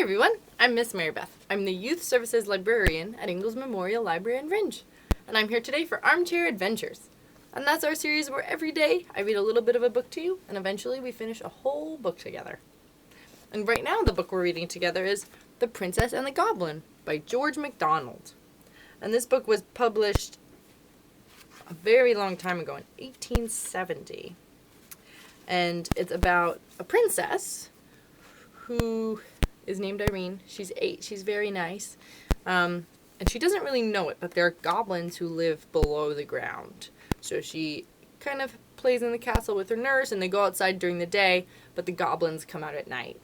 everyone, I'm Miss Mary Beth. I'm the Youth Services Librarian at Ingalls Memorial Library in Ringe, and I'm here today for Armchair Adventures. And that's our series where every day I read a little bit of a book to you, and eventually we finish a whole book together. And right now the book we're reading together is The Princess and the Goblin by George MacDonald. And this book was published a very long time ago in 1870. And it's about a princess who is named Irene. She's 8. She's very nice. And she doesn't really know it, but there are goblins who live below the ground. So she kind of plays in the castle with her nurse, and they go outside during the day, but the goblins come out at night.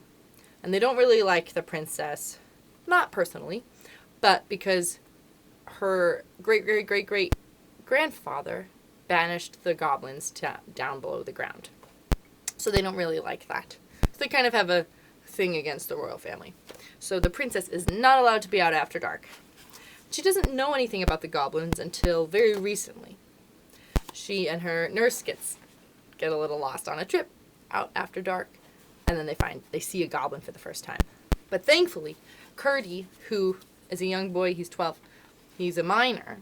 And they don't really like the princess, not personally, but because her great-great-great-great-grandfather banished the goblins down below the ground. So they don't really like that. So they kind of have a thing against the royal family. So the princess is not allowed to be out after dark. She doesn't know anything about the goblins until very recently. She and her nurse get a little lost on a trip out after dark, and then they see a goblin for the first time. But thankfully, Curdy, who is a young boy, he's 12, he's a miner,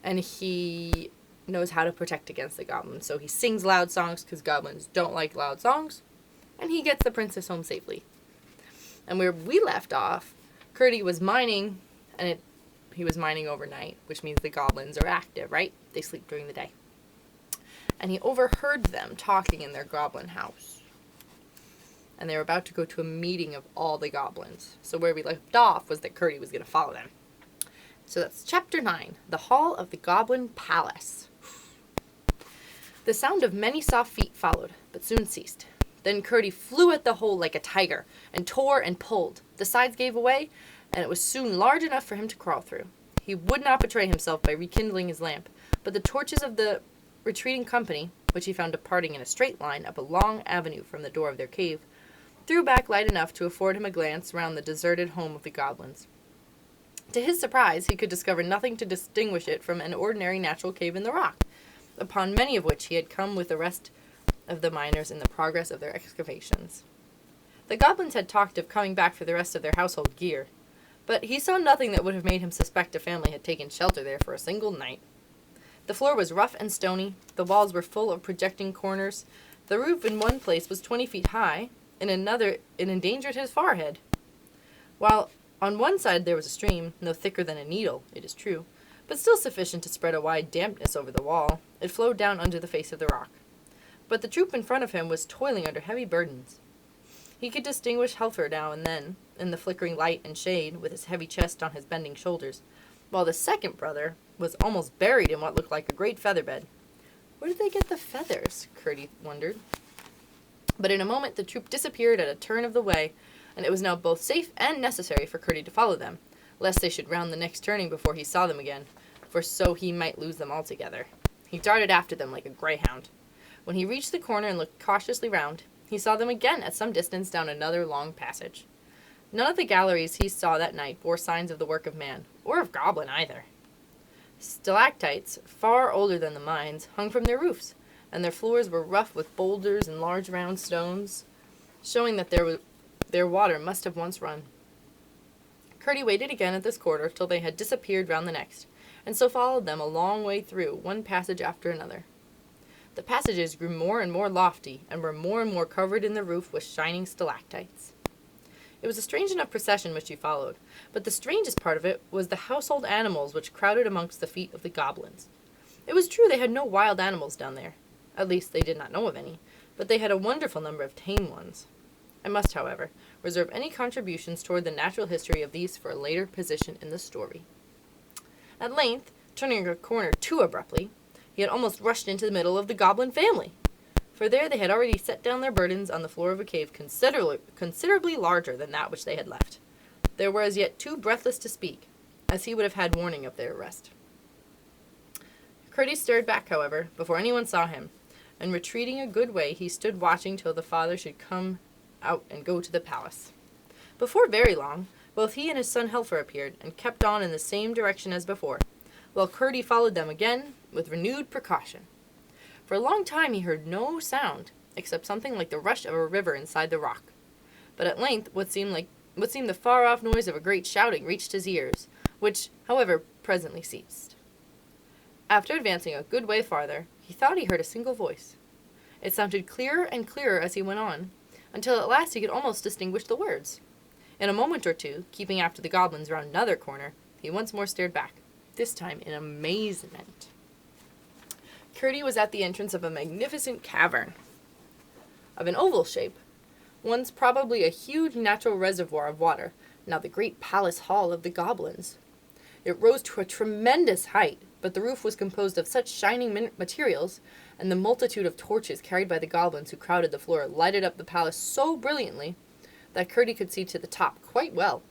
and he knows how to protect against the goblins. So he sings loud songs because goblins don't like loud songs, and he gets the princess home safely. And where we left off, Curdy was mining, and he was mining overnight, which means the goblins are active, right? They sleep during the day. And he overheard them talking in their goblin house. And they were about to go to a meeting of all the goblins. So where we left off was that Curdy was going to follow them. So that's Chapter 9, The Hall of the Goblin Palace. The sound of many soft feet followed, but soon ceased. Then Curdy flew at the hole like a tiger, and tore and pulled. The sides gave away, and it was soon large enough for him to crawl through. He would not betray himself by rekindling his lamp, but the torches of the retreating company, which he found departing in a straight line up a long avenue from the door of their cave, threw back light enough to afford him a glance round the deserted home of the goblins. To his surprise, he could discover nothing to distinguish it from an ordinary natural cave in the rock, upon many of which he had come with the rest of the miners in the progress of their excavations. The goblins had talked of coming back for the rest of their household gear, but he saw nothing that would have made him suspect a family had taken shelter there for a single night. The floor was rough and stony, the walls were full of projecting corners, the roof in one place was 20 feet high, in another it endangered his forehead. While on one side there was a stream, no thicker than a needle, it is true, but still sufficient to spread a wide dampness over the wall, it flowed down under the face of the rock. But the troop in front of him was toiling under heavy burdens. He could distinguish Helfer now and then, in the flickering light and shade, with his heavy chest on his bending shoulders, while the second brother was almost buried in what looked like a great feather bed. Where did they get the feathers? Curdy wondered. But in a moment the troop disappeared at a turn of the way, and it was now both safe and necessary for Curdy to follow them, lest they should round the next turning before he saw them again, for so he might lose them altogether. He darted after them like a greyhound. When he reached the corner and looked cautiously round, he saw them again at some distance down another long passage. None of the galleries he saw that night bore signs of the work of man, or of goblin either. Stalactites, far older than the mines, hung from their roofs, and their floors were rough with boulders and large round stones, showing that their water must have once run. Curdy waited again at this quarter till they had disappeared round the next, and so followed them a long way through, one passage after another. The passages grew more and more lofty, and were more and more covered in the roof with shining stalactites. It was a strange enough procession which he followed, but the strangest part of it was the household animals which crowded amongst the feet of the goblins. It was true they had no wild animals down there. At least they did not know of any, but they had a wonderful number of tame ones. I must, however, reserve any contributions toward the natural history of these for a later position in the story. At length, turning a corner too abruptly, he had almost rushed into the middle of the goblin family, for there they had already set down their burdens on the floor of a cave considerably larger than that which they had left. They were as yet too breathless to speak, as he would have had warning of their arrest. Curdy stirred back, however, before anyone saw him, and retreating a good way, he stood watching till the father should come out and go to the palace. Before very long, both he and his son Helfer appeared, and kept on in the same direction as before, while Curdy followed them again with renewed precaution. For a long time he heard no sound, except something like the rush of a river inside the rock. But at length what seemed like what seemed the far-off noise of a great shouting reached his ears, which, however, presently ceased. After advancing a good way farther, he thought he heard a single voice. It sounded clearer and clearer as he went on, until at last he could almost distinguish the words. In a moment or two, keeping after the goblins round another corner, he once more stared back, this time in amazement. Curdie was at the entrance of a magnificent cavern, of an oval shape, once probably a huge natural reservoir of water, now the great palace hall of the goblins. It rose to a tremendous height, but the roof was composed of such shining materials, and the multitude of torches carried by the goblins who crowded the floor lighted up the palace so brilliantly that Curdie could see to the top quite well.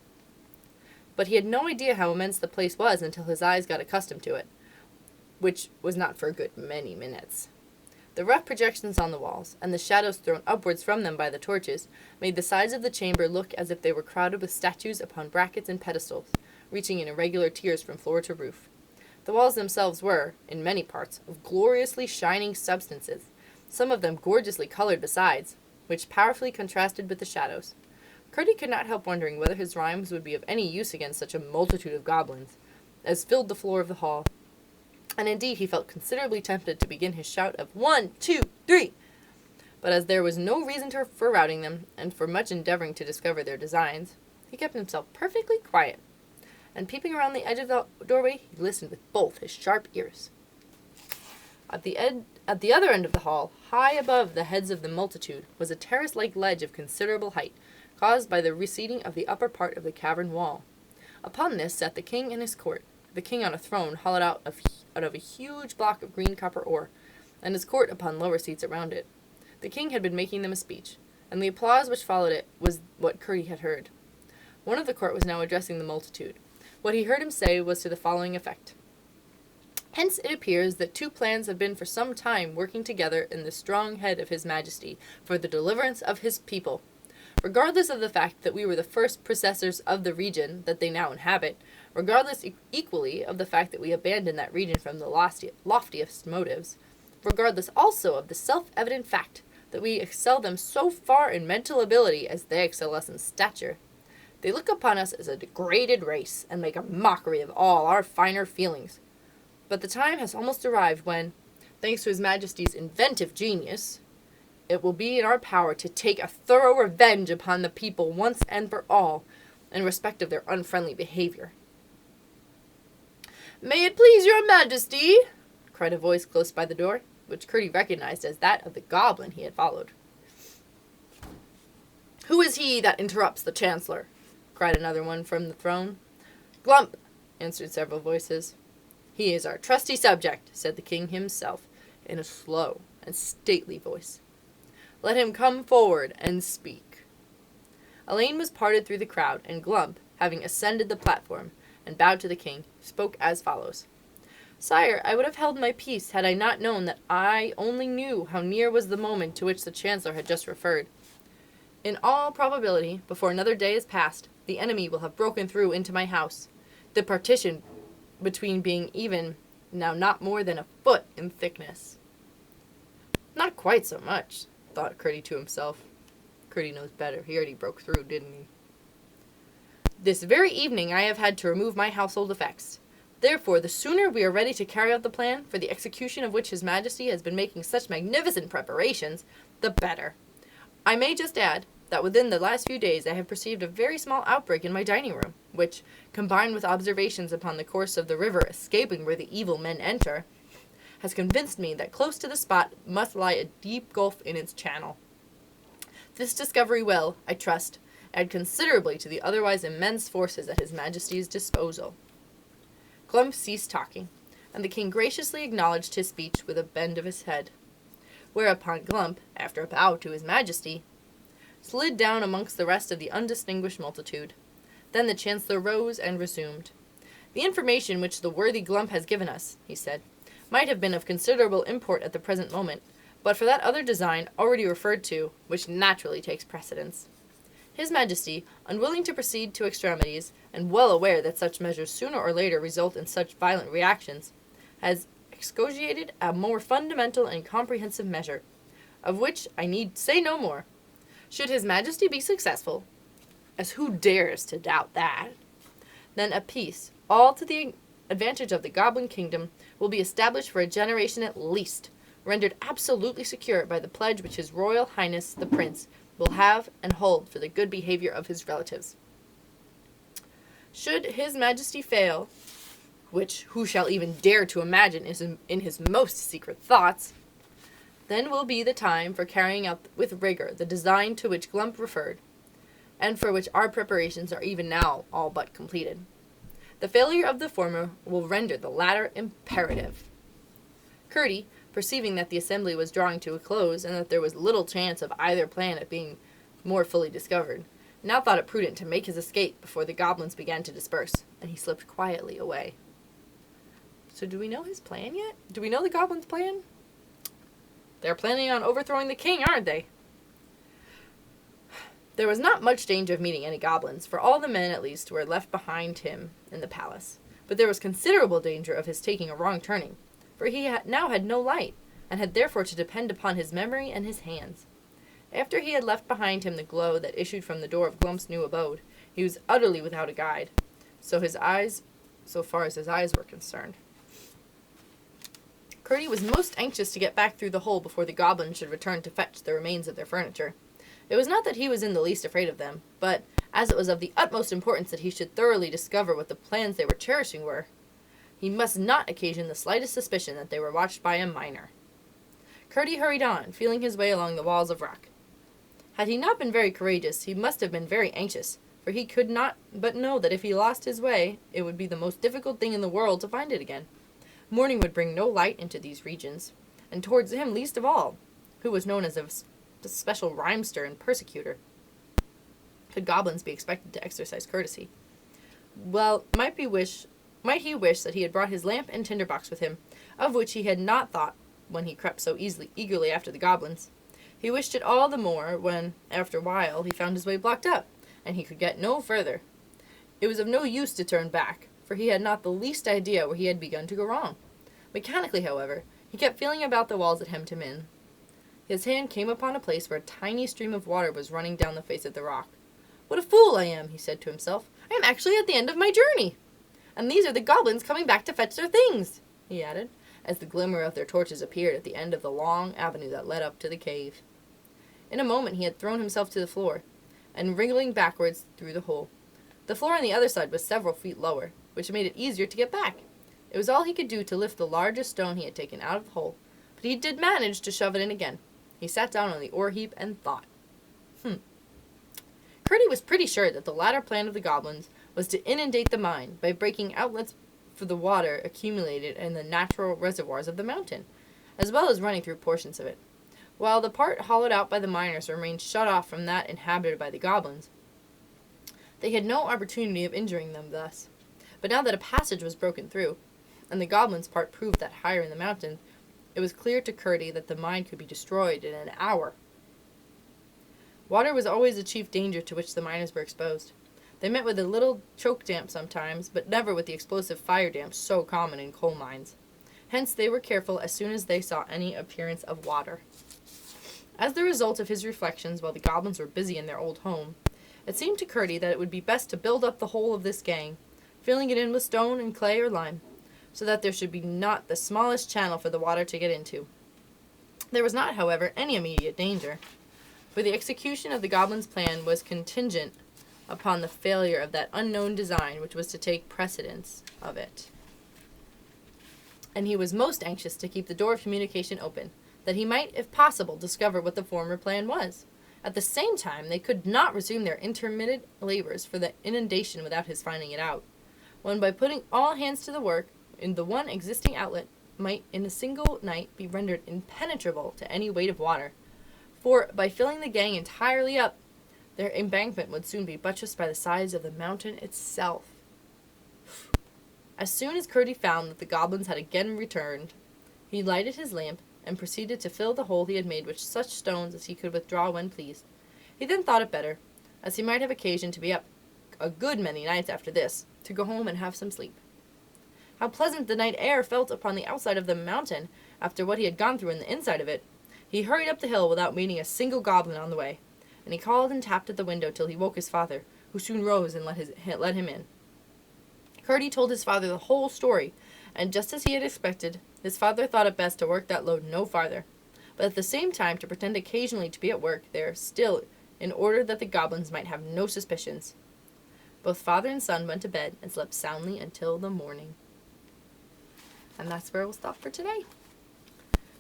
But he had no idea how immense the place was until his eyes got accustomed to it, which was not for a good many minutes. The rough projections on the walls, and the shadows thrown upwards from them by the torches, made the sides of the chamber look as if they were crowded with statues upon brackets and pedestals, reaching in irregular tiers from floor to roof. The walls themselves were, in many parts, of gloriously shining substances, some of them gorgeously colored besides, which powerfully contrasted with the shadows. Curdie could not help wondering whether his rhymes would be of any use against such a multitude of goblins as filled the floor of the hall, and indeed he felt considerably tempted to begin his shout of 1, 2, 3. But as there was no reason for routing them, and for much endeavoring to discover their designs, he kept himself perfectly quiet, and peeping around the edge of the doorway, he listened with both his sharp ears. At the other end of the hall, high above the heads of the multitude, was a terrace-like ledge of considerable height, caused by the receding of the upper part of the cavern wall. Upon this sat the king and his court, the king on a throne hollowed out of a huge block of green copper ore, and his court upon lower seats around it. The king had been making them a speech, and the applause which followed it was what Curdie had heard. One of the court was now addressing the multitude. What he heard him say was to the following effect. Hence it appears that two plans have been for some time working together in the strong head of his majesty for the deliverance of his people. Regardless of the fact that we were the first possessors of the region that they now inhabit, regardless equally of the fact that we abandoned that region from the loftiest motives, regardless also of the self-evident fact that we excel them so far in mental ability as they excel us in stature, they look upon us as a degraded race and make a mockery of all our finer feelings. But the time has almost arrived when, thanks to His Majesty's inventive genius, it will be in our power to take a thorough revenge upon the people once and for all, in respect of their unfriendly behavior. "May it please your Majesty," cried a voice close by the door, which Curdie recognized as that of the goblin he had followed. "Who is he that interrupts the Chancellor?" cried another one from the throne. "Glump," answered several voices. "He is our trusty subject," said the king himself, in a slow and stately voice. "Let him come forward and speak." A lane was parted through the crowd, and Glump, having ascended the platform, and bowed to the king, spoke as follows. "Sire, I would have held my peace had I not known that I only knew how near was the moment to which the Chancellor had just referred. In all probability, before another day is passed, the enemy will have broken through into my house, the partition between being even now not more than a foot in thickness." "Not quite so much," thought Curdie to himself. Curdie knows better. He already broke through, didn't he? "This very evening I have had to remove my household effects. Therefore, the sooner we are ready to carry out the plan, for the execution of which His Majesty has been making such magnificent preparations, the better. I may just add that within the last few days I have perceived a very small outbreak in my dining room, which, combined with observations upon the course of the river escaping where the evil men enter, has convinced me that close to the spot must lie a deep gulf in its channel. This discovery will, I trust, add considerably to the otherwise immense forces at His Majesty's disposal." Glump ceased talking, and the king graciously acknowledged his speech with a bend of his head. Whereupon Glump, after a bow to His Majesty, slid down amongst the rest of the undistinguished multitude. Then the Chancellor rose and resumed. "The information which the worthy Glump has given us," he said, "might have been of considerable import at the present moment, but for that other design already referred to, which naturally takes precedence. His Majesty, unwilling to proceed to extremities, and well aware that such measures sooner or later result in such violent reactions, has excogitated a more fundamental and comprehensive measure, of which I need say no more. Should His Majesty be successful, as who dares to doubt that? Then a peace, all to the advantage of the Goblin Kingdom, will be established for a generation at least, rendered absolutely secure by the pledge which His Royal Highness the Prince will have and hold for the good behavior of his relatives. Should His Majesty fail, which who shall even dare to imagine is in his most secret thoughts, then will be the time for carrying out with rigor the design to which Glump referred, and for which our preparations are even now all but completed. The failure of the former will render the latter imperative. Curdie, perceiving that the assembly was drawing to a close, and that there was little chance of either plan of being more fully discovered, now thought it prudent to make his escape before the goblins began to disperse, and he slipped quietly away. So do we know his plan yet? Do we know the goblins' plan? They're planning on overthrowing the king, aren't they? There was not much danger of meeting any goblins, for all the men, at least, were left behind him in the palace. But there was considerable danger of his taking a wrong turning, for he now had no light, and had therefore to depend upon his memory and his hands. After he had left behind him the glow that issued from the door of Glump's new abode, he was utterly without a guide, so far as his eyes were concerned. Curdie was most anxious to get back through the hole before the goblins should return to fetch the remains of their furniture. It was not that he was in the least afraid of them, but, as it was of the utmost importance that he should thoroughly discover what the plans they were cherishing were, he must not occasion the slightest suspicion that they were watched by a miner. Curdie hurried on, feeling his way along the walls of rock. Had he not been very courageous, he must have been very anxious, for he could not but know that if he lost his way, it would be the most difficult thing in the world to find it again. Morning would bring no light into these regions, and towards him least of all, who was known as a special rhymester and persecutor, could goblins be expected to exercise courtesy. Well, might he wish that he had brought his lamp and tinderbox with him, of which he had not thought when he crept so eagerly after the goblins. He wished it all the more when, after a while, he found his way blocked up, and he could get no further. It was of no use to turn back, for he had not the least idea where he had begun to go wrong. Mechanically, however, he kept feeling about the walls that hemmed him in. His hand came upon a place where a tiny stream of water was running down the face of the rock. "What a fool I am," he said to himself. "I am actually at the end of my journey. And these are the goblins coming back to fetch their things," he added, as the glimmer of their torches appeared at the end of the long avenue that led up to the cave. In a moment he had thrown himself to the floor, and wriggling backwards through the hole. The floor on the other side was several feet lower, which made it easier to get back. It was all he could do to lift the largest stone he had taken out of the hole, but he did manage to shove it in again. He sat down on the ore heap and thought. Curdie was pretty sure that the latter plan of the goblins was to inundate the mine by breaking outlets for the water accumulated in the natural reservoirs of the mountain, as well as running through portions of it, while the part hollowed out by the miners remained shut off from that inhabited by the goblins. They had no opportunity of injuring them thus, but now that a passage was broken through, and the goblins' part proved that higher in the mountain, it was clear to Curdie that the mine could be destroyed in an hour. Water was always the chief danger to which the miners were exposed. They met with a little choke damp sometimes, but never with the explosive fire damp so common in coal mines. Hence they were careful as soon as they saw any appearance of water. As the result of his reflections while the goblins were busy in their old home, it seemed to Curdie that it would be best to build up the whole of this gang, filling it in with stone and clay or lime, so that there should be not the smallest channel for the water to get into. There was not, however, any immediate danger, for the execution of the goblins' plan was contingent upon the failure of that unknown design which was to take precedence of it. And he was most anxious to keep the door of communication open, that he might, if possible, discover what the former plan was. At the same time, they could not resume their intermittent labors for the inundation without his finding it out, when by putting all hands to the work, in the one existing outlet might in a single night be rendered impenetrable to any weight of water, for by filling the gang entirely up, their embankment would soon be buttressed by the sides of the mountain itself. As soon as Curdie found that the goblins had again returned, he lighted his lamp and proceeded to fill the hole he had made with such stones as he could withdraw when pleased. He then thought it better, as he might have occasion to be up a good many nights after this, to go home and have some sleep. How pleasant the night air felt upon the outside of the mountain after what he had gone through in the inside of it! He hurried up the hill without meeting a single goblin on the way, and he called and tapped at the window till he woke his father, who soon rose and let him in. Curdie told his father the whole story, and just as he had expected, his father thought it best to work that load no farther, but at the same time to pretend occasionally to be at work there still, in order that the goblins might have no suspicions. Both father and son went to bed and slept soundly until the morning. And that's where we'll stop for today.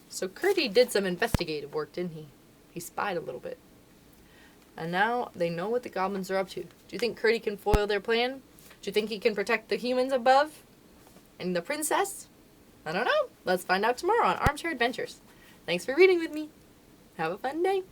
So Curdie did some investigative work, didn't he? He spied a little bit. And now they know what the goblins are up to. Do you think Curdie can foil their plan? Do you think he can protect the humans above? And the princess? I don't know. Let's find out tomorrow on Armchair Adventures. Thanks for reading with me. Have a fun day.